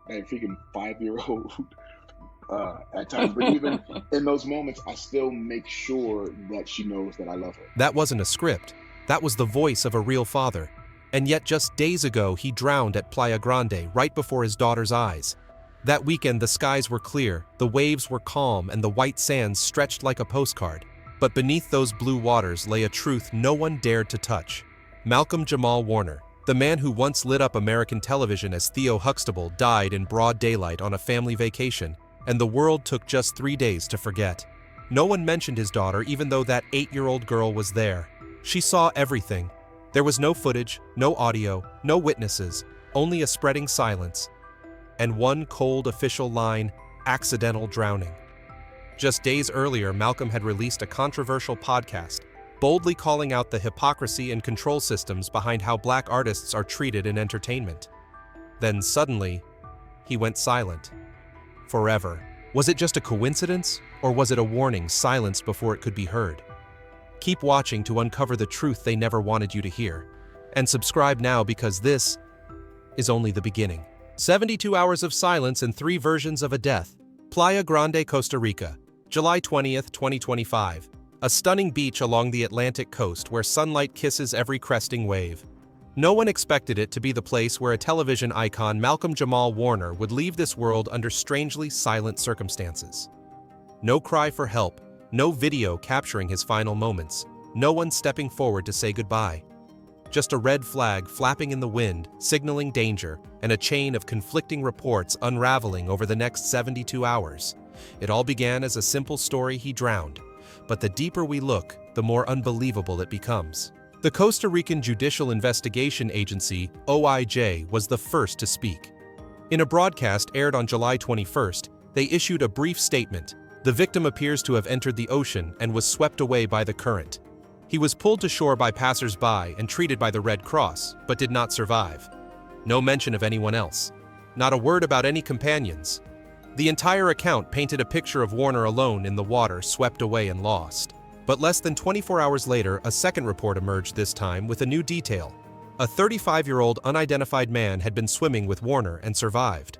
that freaking 5-year-old at times. But even in those moments, I still make sure that she knows that I love her. That wasn't a script. That was the voice of a real father. And yet just days ago, he drowned at Playa Grande right before his daughter's eyes. That weekend, the skies were clear, the waves were calm, and the white sands stretched like a postcard. But beneath those blue waters lay a truth no one dared to touch. Malcolm-Jamal Warner, the man who once lit up American television as Theo Huxtable, died in broad daylight on a family vacation, and the world took just 3 days to forget. No one mentioned his daughter, even though that 8-year-old girl was there. She saw everything. There was no footage, no audio, no witnesses, only a spreading silence. And one cold official line: accidental drowning. Just days earlier, Malcolm had released a controversial podcast, boldly calling out the hypocrisy and control systems behind how black artists are treated in entertainment. Then suddenly, he went silent. Forever. Was it just a coincidence, or was it a warning silenced before it could be heard? Keep watching to uncover the truth they never wanted you to hear. And subscribe now, because this is only the beginning. 72 hours of silence and 3 versions of a death. Playa Grande, Costa Rica, July 20th, 2025. A stunning beach along the Atlantic coast where sunlight kisses every cresting wave. No one expected it to be the place where a television icon, Malcolm-Jamal Warner, would leave this world under strangely silent circumstances. No cry for help, no video capturing his final moments, no one stepping forward to say goodbye. Just a red flag flapping in the wind, signaling danger, and a chain of conflicting reports unraveling over the next 72 hours. It all began as a simple story: he drowned. But the deeper we look, the more unbelievable it becomes. The Costa Rican Judicial Investigation Agency, OIJ, was the first to speak. In a broadcast aired on July 21st, they issued a brief statement. The victim appears to have entered the ocean and was swept away by the current. He was pulled to shore by passers-by and treated by the Red Cross, but did not survive. No mention of anyone else. Not a word about any companions. The entire account painted a picture of Warner alone in the water, swept away and lost. But less than 24 hours later, a second report emerged, this time with a new detail. A 35-year-old unidentified man had been swimming with Warner and survived.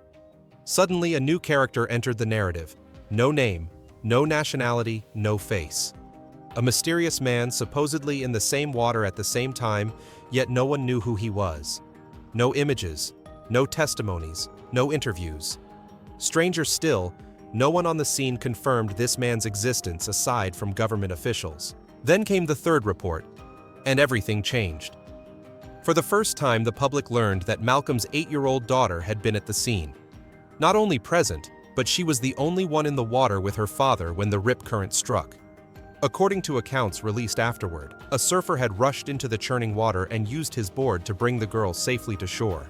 Suddenly, a new character entered the narrative. No name, no nationality, no face. A mysterious man supposedly in the same water at the same time, yet no one knew who he was. No images, no testimonies, no interviews. Stranger still, no one on the scene confirmed this man's existence aside from government officials. Then came the third report, and everything changed. For the first time, the public learned that Malcolm's 8-year-old daughter had been at the scene. Not only present, but she was the only one in the water with her father when the rip current struck. According to accounts released afterward, a surfer had rushed into the churning water and used his board to bring the girl safely to shore.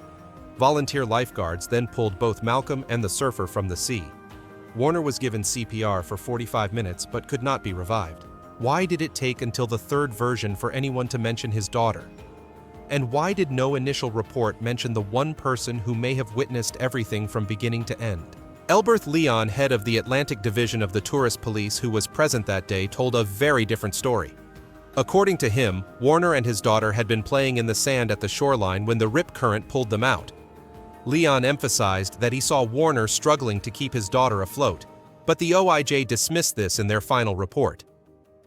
Volunteer lifeguards then pulled both Malcolm and the surfer from the sea. Warner was given CPR for 45 minutes but could not be revived. Why did it take until the third version for anyone to mention his daughter? And why did no initial report mention the one person who may have witnessed everything from beginning to end? Elberth Leon, head of the Atlantic Division of the Tourist Police who was present that day, told a very different story. According to him, Warner and his daughter had been playing in the sand at the shoreline when the rip current pulled them out. Leon emphasized that he saw Warner struggling to keep his daughter afloat, but the OIJ dismissed this in their final report.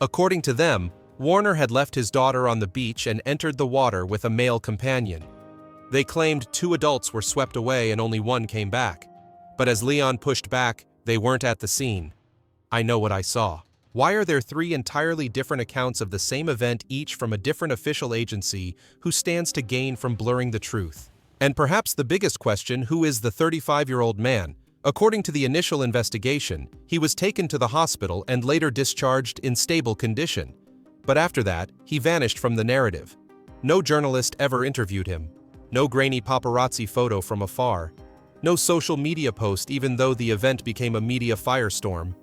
According to them, Warner had left his daughter on the beach and entered the water with a male companion. They claimed 2 adults were swept away and only 1 came back. But as Leon pushed back, they weren't at the scene. I know what I saw. Why are there 3 entirely different accounts of the same event, each from a different official agency who stands to gain from blurring the truth? And perhaps the biggest question, who is the 35-year-old man? According to the initial investigation, he was taken to the hospital and later discharged in stable condition. But after that, he vanished from the narrative. No journalist ever interviewed him. No grainy paparazzi photo from afar. No social media post, even though the event became a media firestorm.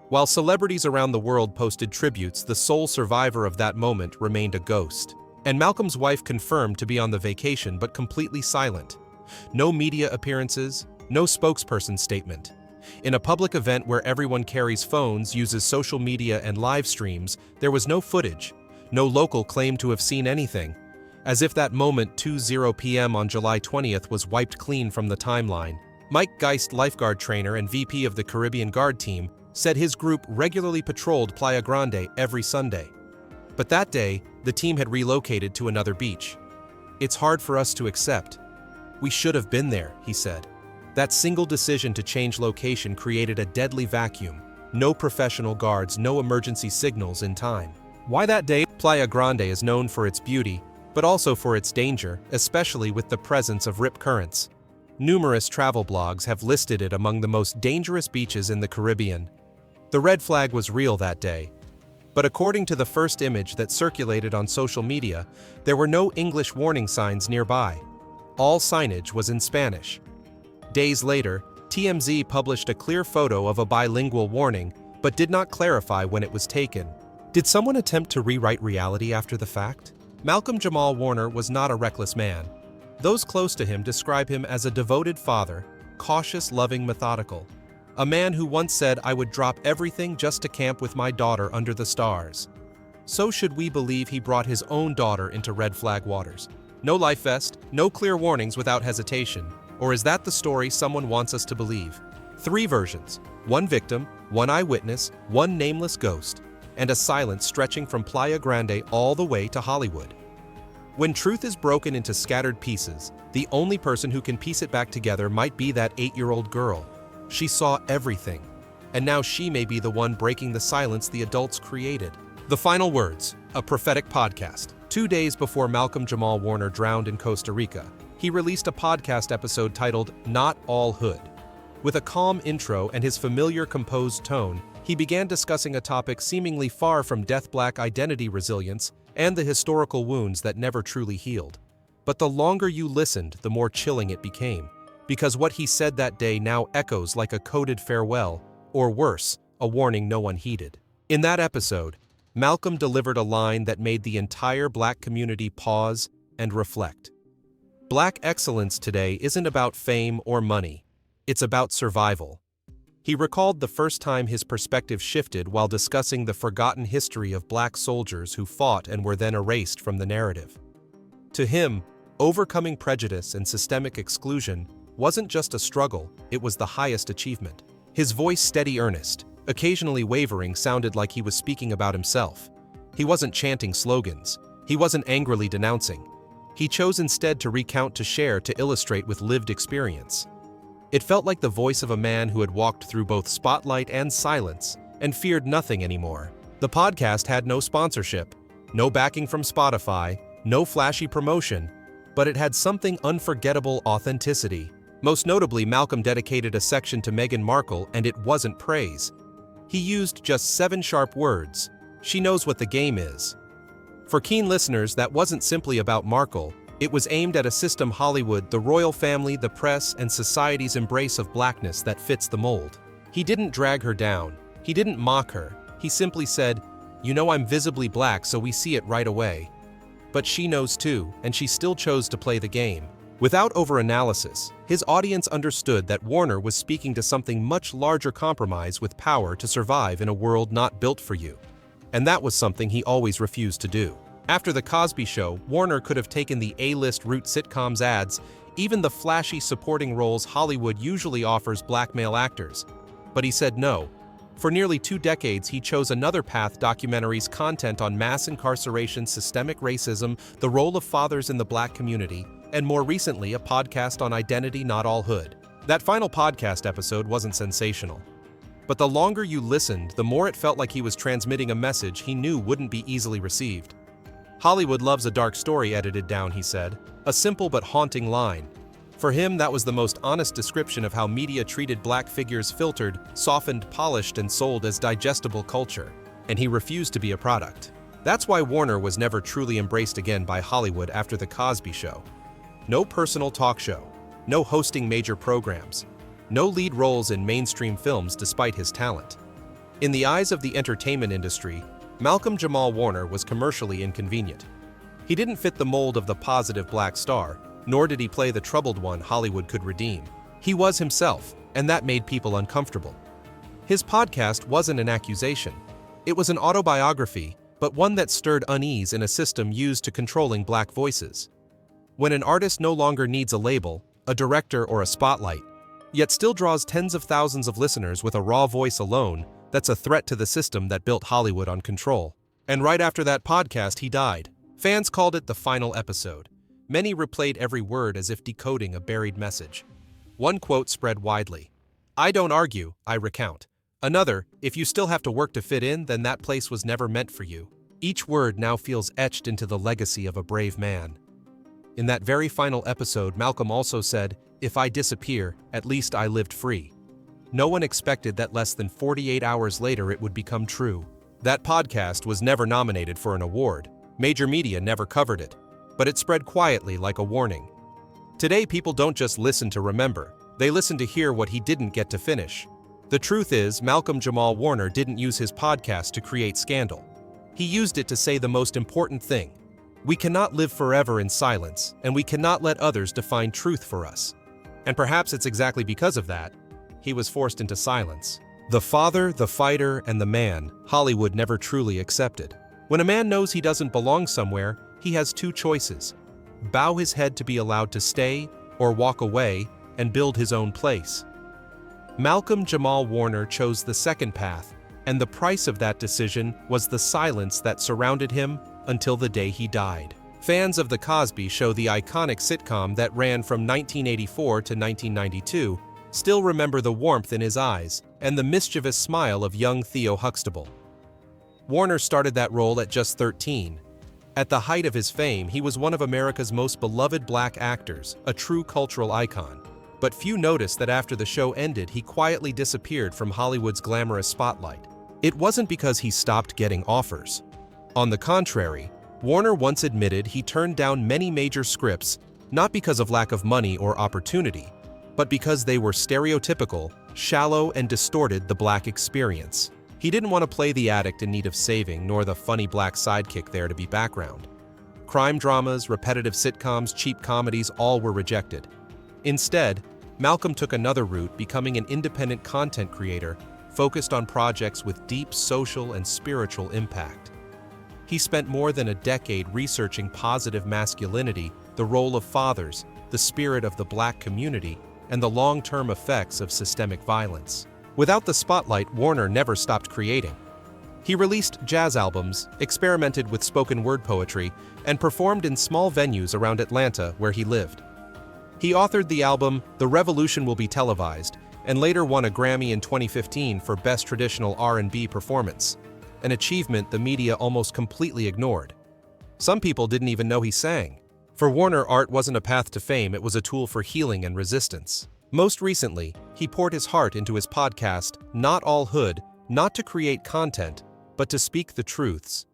While celebrities around the world posted tributes, the sole survivor of that moment remained a ghost. And Malcolm's wife confirmed to be on the vacation but completely silent. No media appearances, no spokesperson statement. In a public event where everyone carries phones, uses social media and live streams, there was no footage. No local claimed to have seen anything. As if that moment, 2:00 p.m. on July 20th, was wiped clean from the timeline. Mike Geist, lifeguard trainer and VP of the Caribbean Guard team, said his group regularly patrolled Playa Grande every Sunday. But that day, the team had relocated to another beach. "It's hard for us to accept. We should have been there," he said. That single decision to change location created a deadly vacuum. No professional guards, no emergency signals in time. Why that day? Playa Grande is known for its beauty, but also for its danger, especially with the presence of rip currents. Numerous travel blogs have listed it among the most dangerous beaches in the Caribbean. The red flag was real that day. But according to the first image that circulated on social media, there were no English warning signs nearby. All signage was in Spanish. Days later, TMZ published a clear photo of a bilingual warning, but did not clarify when it was taken. Did someone attempt to rewrite reality after the fact? Malcolm-Jamal Warner was not a reckless man. Those close to him describe him as a devoted father, cautious, loving, methodical. A man who once said, "I would drop everything just to camp with my daughter under the stars." So should we believe he brought his own daughter into red flag waters? No life vest, no clear warnings without hesitation. Or is that the story someone wants us to believe? 3 versions: one victim, one eyewitness, one nameless ghost, and a silence stretching from Playa Grande all the way to Hollywood. When truth is broken into scattered pieces, the only person who can piece it back together might be that 8-year-old girl. She saw everything, and now she may be the one breaking the silence the adults created. The Final Words, a prophetic podcast. 2 days before Malcolm-Jamal Warner drowned in Costa Rica, he released a podcast episode titled Not All Hood. With a calm intro and his familiar composed tone, he began discussing a topic seemingly far from death: Black identity resilience and the historical wounds that never truly healed. But the longer you listened, the more chilling it became, because what he said that day now echoes like a coded farewell, or worse, a warning no one heeded. In that episode, Malcolm delivered a line that made the entire Black community pause and reflect. Black excellence today isn't about fame or money. It's about survival. He recalled the first time his perspective shifted while discussing the forgotten history of Black soldiers who fought and were then erased from the narrative. To him, overcoming prejudice and systemic exclusion wasn't just a struggle, it was the highest achievement. His voice, steady, earnest, occasionally wavering, sounded like he was speaking about himself. He wasn't chanting slogans. He wasn't angrily denouncing. He chose instead to recount, to share, to illustrate with lived experience. It felt like the voice of a man who had walked through both spotlight and silence and feared nothing anymore. The podcast had no sponsorship, no backing from Spotify, no flashy promotion, but it had something unforgettable: authenticity. Most notably, Malcolm dedicated a section to Meghan Markle, and it wasn't praise. He used just 7 sharp words: "She knows what the game is." For keen listeners, that wasn't simply about Markle. It was aimed at a system: Hollywood, the royal family, the press, and society's embrace of blackness that fits the mold. He didn't drag her down. He didn't mock her. He simply said, "You know I'm visibly Black, so we see it right away. But she knows too, and she still chose to play the game." Without overanalysis, his audience understood that Warner was speaking to something much larger: compromise with power to survive in a world not built for you. And that was something he always refused to do. After The Cosby Show, Warner could have taken the A-list route sitcoms ads, even the flashy supporting roles Hollywood usually offers Black male actors. But he said no. For nearly 2 decades, he chose another path: documentaries, content on mass incarceration, systemic racism, the role of fathers in the Black community, and more recently, a podcast on identity: Not All Hood. That final podcast episode wasn't sensational. But the longer you listened, the more it felt like he was transmitting a message he knew wouldn't be easily received. "Hollywood loves a dark story edited down," he said, a simple but haunting line. For him, that was the most honest description of how media treated Black figures: filtered, softened, polished, and sold as digestible culture. And he refused to be a product. That's why Warner was never truly embraced again by Hollywood after The Cosby Show. No personal talk show, no hosting major programs, no lead roles in mainstream films despite his talent. In the eyes of the entertainment industry, Malcolm-Jamal Warner was commercially inconvenient. He didn't fit the mold of the positive Black star, nor did he play the troubled one Hollywood could redeem. He was himself, and that made people uncomfortable. His podcast wasn't an accusation. It was an autobiography, but one that stirred unease in a system used to controlling Black voices. When an artist no longer needs a label, a director, or a spotlight, yet still draws tens of thousands of listeners with a raw voice alone. That's a threat to the system that built Hollywood on control. And right after that podcast, he died. Fans called it the final episode. Many replayed every word as if decoding a buried message. One quote spread widely. "I don't argue, I recount." Another, "If you still have to work to fit in, then that place was never meant for you." Each word now feels etched into the legacy of a brave man. In that very final episode, Malcolm also said, "If I disappear, at least I lived free." No one expected that less than 48 hours later it would become true. That podcast was never nominated for an award. Major media never covered it. But it spread quietly like a warning. Today, people don't just listen to remember. They listen to hear what he didn't get to finish. The truth is, Malcolm-Jamal Warner didn't use his podcast to create scandal. He used it to say the most important thing. We cannot live forever in silence, and we cannot let others define truth for us. And perhaps it's exactly because of that, he was forced into silence. The father, the fighter, and the man, Hollywood never truly accepted. When a man knows he doesn't belong somewhere, he has two choices: bow his head to be allowed to stay, or walk away and build his own place. Malcolm-Jamal Warner chose the second path, and the price of that decision was the silence that surrounded him until the day he died. Fans of The Cosby Show, the iconic sitcom that ran from 1984 to 1992, still remember the warmth in his eyes and the mischievous smile of young Theo Huxtable. Warner started that role at just 13. At the height of his fame, he was one of America's most beloved black actors, a true cultural icon. But few noticed that after the show ended, he quietly disappeared from Hollywood's glamorous spotlight. It wasn't because he stopped getting offers. On the contrary, Warner once admitted he turned down many major scripts, not because of lack of money or opportunity, but because they were stereotypical, shallow, and distorted the black experience. He didn't want to play the addict in need of saving, nor the funny black sidekick there to be background. Crime dramas, repetitive sitcoms, cheap comedies, all were rejected. Instead, Malcolm took another route, becoming an independent content creator focused on projects with deep social and spiritual impact. He spent more than a decade researching positive masculinity, the role of fathers, the spirit of the black community, and the long-term effects of systemic violence. Without the spotlight, Warner never stopped creating. He released jazz albums, experimented with spoken word poetry, and performed in small venues around Atlanta where he lived. He authored the album The Revolution Will Be Televised, and later won a Grammy in 2015 for Best Traditional R&B Performance, an achievement the media almost completely ignored. Some people didn't even know he sang. For Warner, art wasn't a path to fame, it was a tool for healing and resistance. Most recently, he poured his heart into his podcast, Not All Hood, not to create content, but to speak the truths.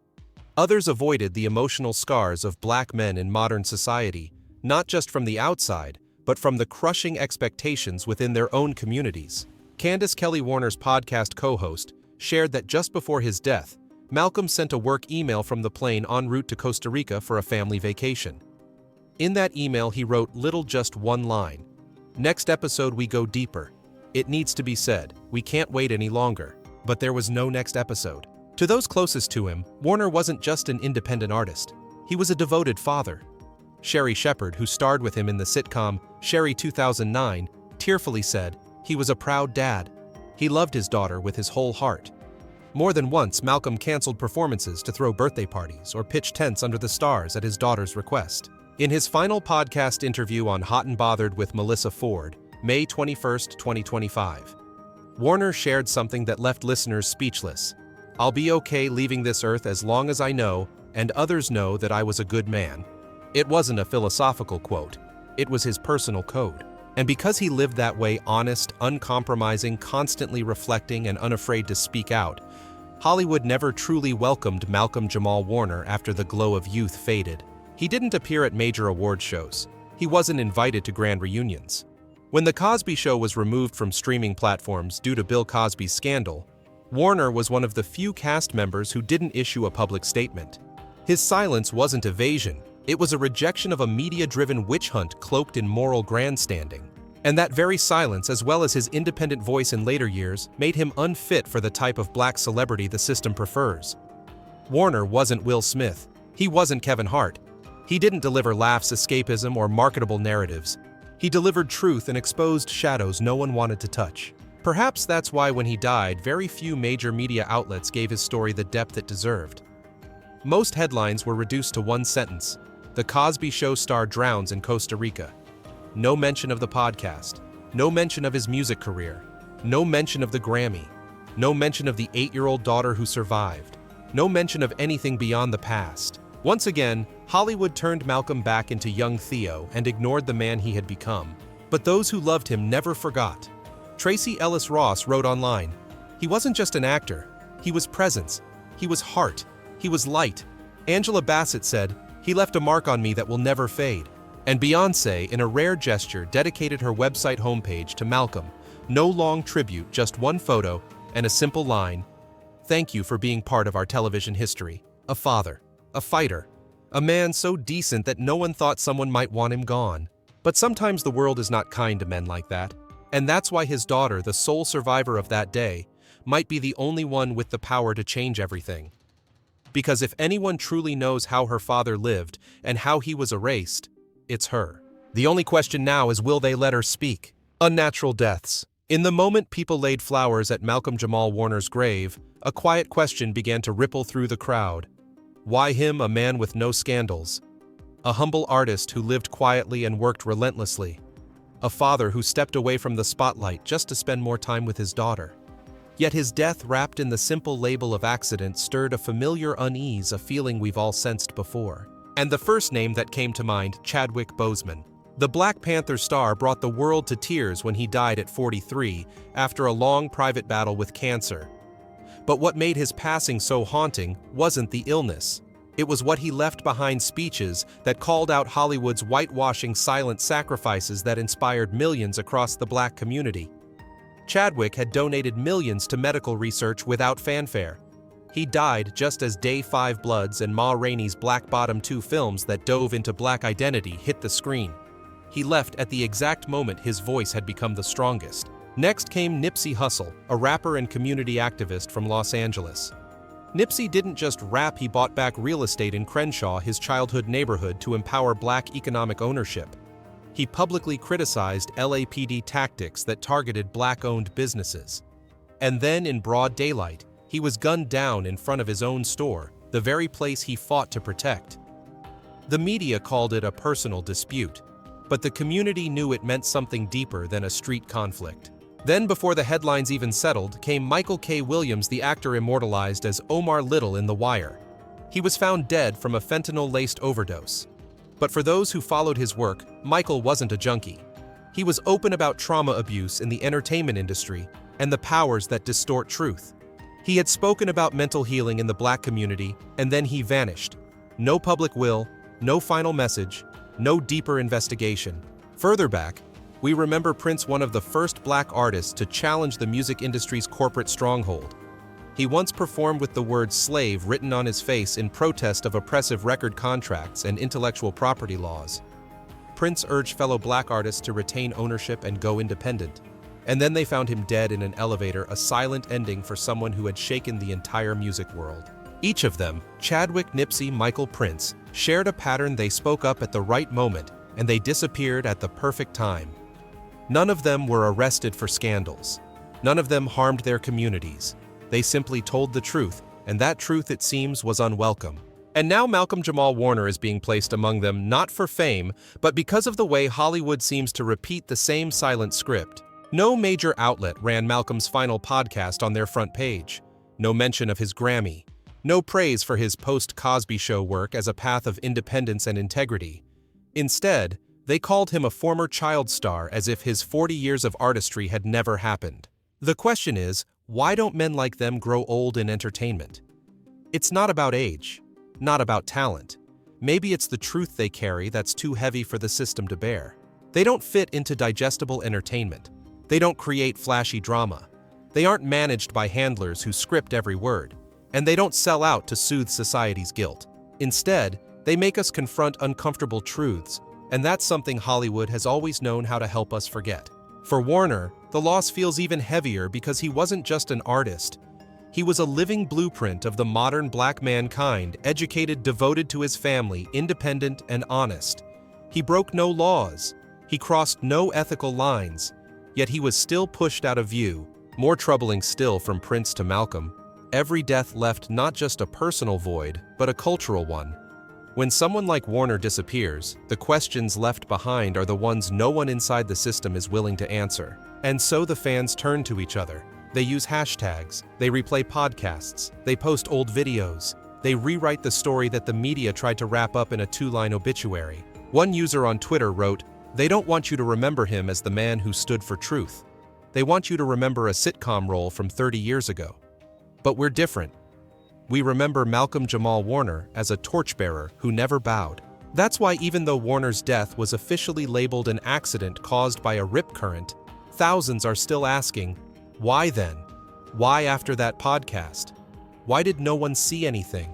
Others avoided the emotional scars of black men in modern society, not just from the outside, but from the crushing expectations within their own communities. Candace Kelly, Warner's podcast co-host, shared that just before his death, Malcolm sent a work email from the plane en route to Costa Rica for a family vacation. In that email, he wrote just one line: "Next episode we go deeper. It needs to be said, we can't wait any longer." But there was no next episode. To those closest to him, Warner wasn't just an independent artist. He was a devoted father. Sherry Shepherd, who starred with him in the sitcom Sherry 2009, tearfully said, "He was a proud dad. He loved his daughter with his whole heart." More than once, Malcolm canceled performances to throw birthday parties or pitch tents under the stars at his daughter's request. In his final podcast interview on Hot and Bothered with Melissa Ford, May 21, 2025, Warner shared something that left listeners speechless. "I'll be okay leaving this earth as long as I know, and others know, that I was a good man." It wasn't a philosophical quote. It was his personal code. And because he lived that way, honest, uncompromising, constantly reflecting, and unafraid to speak out, Hollywood never truly welcomed Malcolm-Jamal Warner after the glow of youth faded. He didn't appear at major award shows. He wasn't invited to grand reunions. When The Cosby Show was removed from streaming platforms due to Bill Cosby's scandal, Warner was one of the few cast members who didn't issue a public statement. His silence wasn't evasion. It was a rejection of a media-driven witch hunt cloaked in moral grandstanding. And that very silence, as well as his independent voice in later years, made him unfit for the type of black celebrity the system prefers. Warner wasn't Will Smith. He wasn't Kevin Hart. He didn't deliver laughs, escapism, or marketable narratives. He delivered truth and exposed shadows no one wanted to touch. Perhaps that's why when he died, very few major media outlets gave his story the depth it deserved. Most headlines were reduced to one sentence: "The Cosby Show star drowns in Costa Rica." No mention of the podcast. No mention of his music career. No mention of the Grammy. No mention of the 8-year-old daughter who survived. No mention of anything beyond the past. Once again, Hollywood turned Malcolm back into young Theo and ignored the man he had become. But those who loved him never forgot. Tracy Ellis Ross wrote online, "He wasn't just an actor. He was presence. He was heart. He was light." Angela Bassett said, "He left a mark on me that will never fade." And Beyoncé, in a rare gesture, dedicated her website homepage to Malcolm. No long tribute, just one photo and a simple line: "Thank you for being part of our television history. A father, a fighter, a man so decent that no one thought someone might want him gone." But sometimes the world is not kind to men like that. And that's why his daughter, the sole survivor of that day, might be the only one with the power to change everything. Because if anyone truly knows how her father lived and how he was erased, it's her. The only question now is, will they let her speak? Unnatural deaths. In the moment people laid flowers at Malcolm-Jamal Warner's grave, a quiet question began to ripple through the crowd. Why him, a man with no scandals? A humble artist who lived quietly and worked relentlessly. A father who stepped away from the spotlight just to spend more time with his daughter. Yet his death, wrapped in the simple label of accident, stirred a familiar unease, a feeling we've all sensed before. And the first name that came to mind, Chadwick Boseman. The Black Panther star brought the world to tears when he died at 43 after a long private battle with cancer. But what made his passing so haunting wasn't the illness. It was what he left behind: speeches that called out Hollywood's whitewashing silent sacrifices that inspired millions across the Black community. Chadwick had donated millions to medical research without fanfare. He died just as Day 5 Bloods and Ma Rainey's Black Bottom 2 films that dove into Black identity hit the screen. He left at the exact moment his voice had become the strongest. Next came Nipsey Hussle, a rapper and community activist from Los Angeles. Nipsey didn't just rap, he bought back real estate in Crenshaw, his childhood neighborhood, to empower Black economic ownership. He publicly criticized LAPD tactics that targeted Black-owned businesses. And then, in broad daylight, he was gunned down in front of his own store, the very place he fought to protect. The media called it a personal dispute, but the community knew it meant something deeper than a street conflict. Then, before the headlines even settled, came Michael K. Williams, the actor immortalized as Omar Little in The Wire. He was found dead from a fentanyl-laced overdose. But for those who followed his work, Michael wasn't a junkie. He was open about trauma abuse in the entertainment industry and the powers that distort truth. He had spoken about mental healing in the Black community, and then he vanished. No public will, no final message, no deeper investigation. Further back, we remember Prince, one of the first Black artists to challenge the music industry's corporate stronghold. He once performed with the word slave written on his face in protest of oppressive record contracts and intellectual property laws. Prince urged fellow Black artists to retain ownership and go independent. And then they found him dead in an elevator, a silent ending for someone who had shaken the entire music world. Each of them, Chadwick, Nipsey, Michael, Prince, shared a pattern: they spoke up at the right moment, and they disappeared at the perfect time. None of them were arrested for scandals. None of them harmed their communities. They simply told the truth, and that truth, it seems, was unwelcome. And now Malcolm-Jamal Warner is being placed among them, not for fame, but because of the way Hollywood seems to repeat the same silent script. No major outlet ran Malcolm's final podcast on their front page. No mention of his Grammy. No praise for his post-Cosby Show work as a path of independence and integrity. Instead, they called him a former child star, as if his 40 years of artistry had never happened. The question is, why don't men like them grow old in entertainment? It's not about age, not about talent. Maybe it's the truth they carry that's too heavy for the system to bear. They don't fit into digestible entertainment. They don't create flashy drama. They aren't managed by handlers who script every word. And they don't sell out to soothe society's guilt. Instead, they make us confront uncomfortable truths, and that's something Hollywood has always known how to help us forget. For Warner, the loss feels even heavier because he wasn't just an artist. He was a living blueprint of the modern Black mankind, educated, devoted to his family, independent, and honest. He broke no laws. He crossed no ethical lines, yet he was still pushed out of view. More troubling still, from Prince to Malcolm, every death left not just a personal void, but a cultural one. When someone like Warner disappears, the questions left behind are the ones no one inside the system is willing to answer. And so the fans turn to each other. They use hashtags, they replay podcasts, they post old videos, they rewrite the story that the media tried to wrap up in a 2-line obituary. One user on Twitter wrote, "They don't want you to remember him as the man who stood for truth. They want you to remember a sitcom role from 30 years ago. But we're different. We remember Malcolm-Jamal Warner as a torchbearer who never bowed." That's why even though Warner's death was officially labeled an accident caused by a rip current, thousands are still asking, why then? Why after that podcast? Why did no one see anything?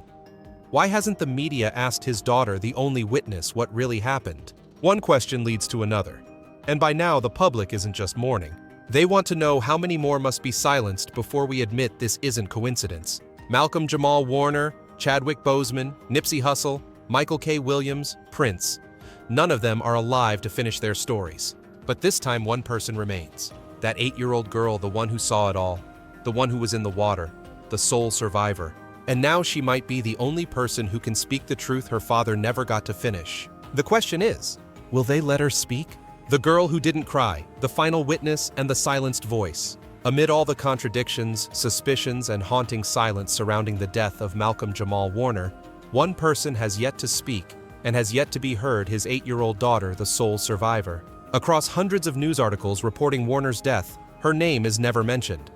Why hasn't the media asked his daughter, the only witness, what really happened? One question leads to another. And by now, the public isn't just mourning. They want to know how many more must be silenced before we admit this isn't coincidence. Malcolm-Jamal Warner, Chadwick Boseman, Nipsey Hussle, Michael K. Williams, Prince. None of them are alive to finish their stories. But this time one person remains. That 8-year-old girl, the one who saw it all, the one who was in the water, the sole survivor. And now she might be the only person who can speak the truth her father never got to finish. The question is, will they let her speak? The girl who didn't cry, the final witness, and the silenced voice. Amid all the contradictions, suspicions, and haunting silence surrounding the death of Malcolm-Jamal Warner, one person has yet to speak and has yet to be heard: his 8-year-old daughter, the sole survivor. Across hundreds of news articles reporting Warner's death, her name is never mentioned.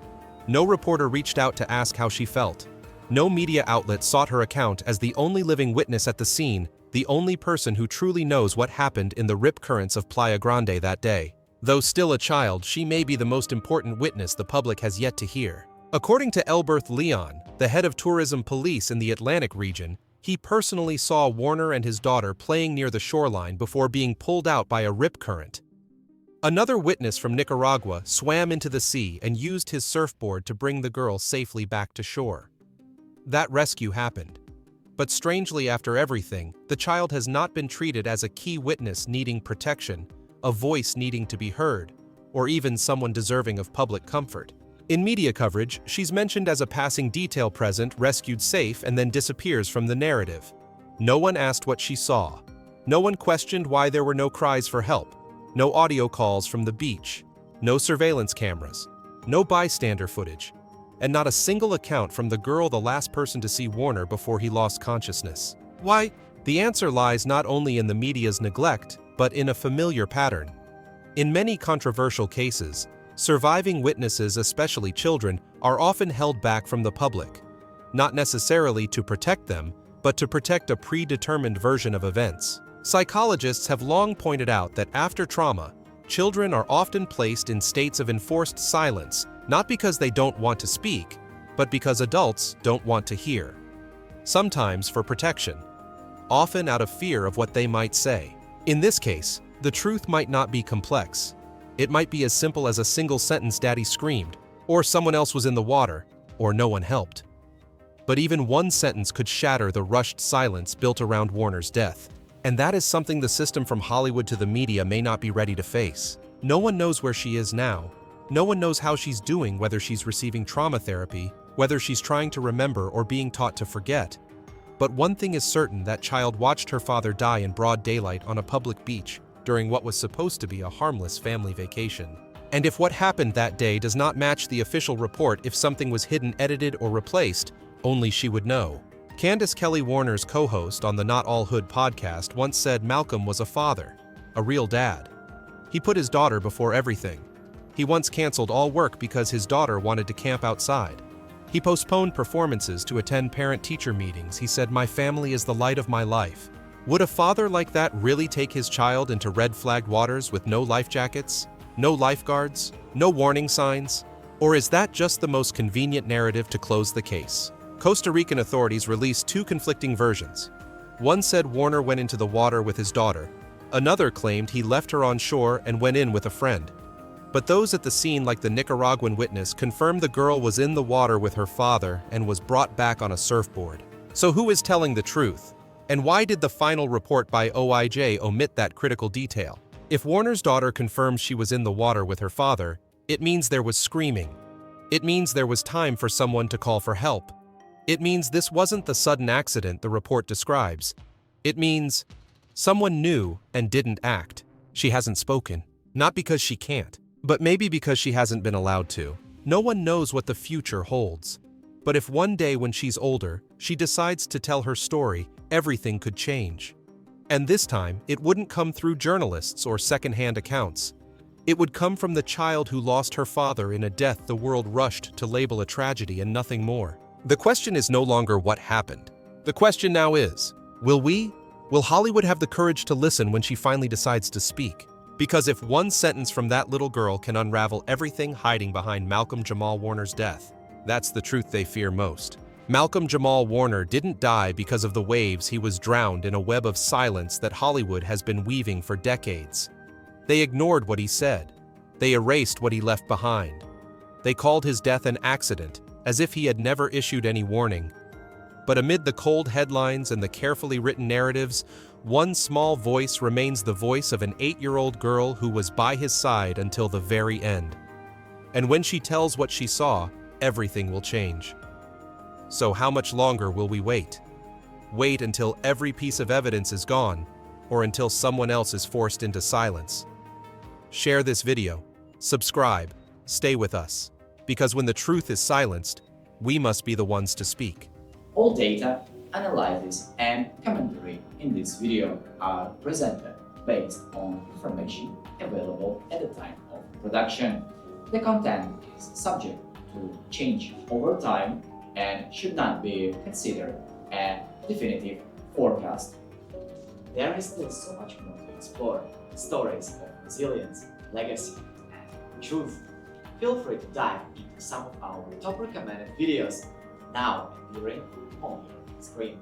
No reporter reached out to ask how she felt. No media outlet sought her account as the only living witness at the scene, the only person who truly knows what happened in the rip currents of Playa Grande that day. Though still a child, she may be the most important witness the public has yet to hear. According to Elberth Leon, the head of tourism police in the Atlantic region, he personally saw Warner and his daughter playing near the shoreline before being pulled out by a rip current. Another witness from Nicaragua swam into the sea and used his surfboard to bring the girl safely back to shore. That rescue happened. But strangely, after everything, the child has not been treated as a key witness needing protection, a voice needing to be heard, or even someone deserving of public comfort. In media coverage, she's mentioned as a passing detail present, rescued safe, and then disappears from the narrative. No one asked what she saw. No one questioned why there were no cries for help, no audio calls from the beach, no surveillance cameras, no bystander footage, and not a single account from the girl, the last person to see Warner before he lost consciousness. Why? The answer lies not only in the media's neglect, but in a familiar pattern. In many controversial cases, surviving witnesses, especially children, are often held back from the public, not necessarily to protect them, but to protect a predetermined version of events. Psychologists have long pointed out that after trauma, children are often placed in states of enforced silence, not because they don't want to speak, but because adults don't want to hear. Sometimes for protection, often out of fear of what they might say. In this case, the truth might not be complex. It might be as simple as a single sentence: "Daddy screamed," or "someone else was in the water," or "no one helped." But even one sentence could shatter the rushed silence built around Warner's death. And that is something the system, from Hollywood to the media, may not be ready to face. No one knows where she is now. No one knows how she's doing, whether she's receiving trauma therapy, whether she's trying to remember or being taught to forget. But one thing is certain: that child watched her father die in broad daylight on a public beach during what was supposed to be a harmless family vacation. And if what happened that day does not match the official report, if something was hidden, edited, or replaced, only she would know. Candace Kelly, Warner's co-host on the Not All Hood podcast, once said Malcolm was a father, a real dad. He put his daughter before everything. He once canceled all work because his daughter wanted to camp outside. He postponed performances to attend parent-teacher meetings. He said, "My family is the light of my life." Would a father like that really take his child into red-flagged waters with no life jackets, no lifeguards, no warning signs? Or is that just the most convenient narrative to close the case? Costa Rican authorities released two conflicting versions. One said Warner went into the water with his daughter. Another claimed he left her on shore and went in with a friend. But those at the scene, like the Nicaraguan witness, confirmed the girl was in the water with her father and was brought back on a surfboard. So who is telling the truth? And why did the final report by OIJ omit that critical detail? If Warner's daughter confirms she was in the water with her father, it means there was screaming. It means there was time for someone to call for help. It means this wasn't the sudden accident the report describes. It means someone knew and didn't act. She hasn't spoken. Not because she can't, but maybe because she hasn't been allowed to. No one knows what the future holds. But if one day when she's older, she decides to tell her story, everything could change. And this time, it wouldn't come through journalists or secondhand accounts. It would come from the child who lost her father in a death the world rushed to label a tragedy and nothing more. The question is no longer what happened. The question now is, will Hollywood have the courage to listen when she finally decides to speak? Because if one sentence from that little girl can unravel everything hiding behind Malcolm-Jamal Warner's death, that's the truth they fear most. Malcolm-Jamal Warner didn't die because of the waves. He was drowned in a web of silence that Hollywood has been weaving for decades. They ignored what he said. They erased what he left behind. They called his death an accident, as if he had never issued any warning. But amid the cold headlines and the carefully written narratives, one small voice remains the voice of an 8-year-old girl who was by his side until the very end. And when she tells what she saw, everything will change. So how much longer will we wait? Wait until every piece of evidence is gone, or until someone else is forced into silence? Share this video, subscribe, stay with us, because when the truth is silenced, we must be the ones to speak. All data, analysis, and commentary in this video are presented based on information available at the time of production. The content is subject to change over time and should not be considered a definitive forecast. There is still so much more to explore: stories of resilience, legacy, and truth. Feel free to dive into some of our top recommended videos now appearing on your screen.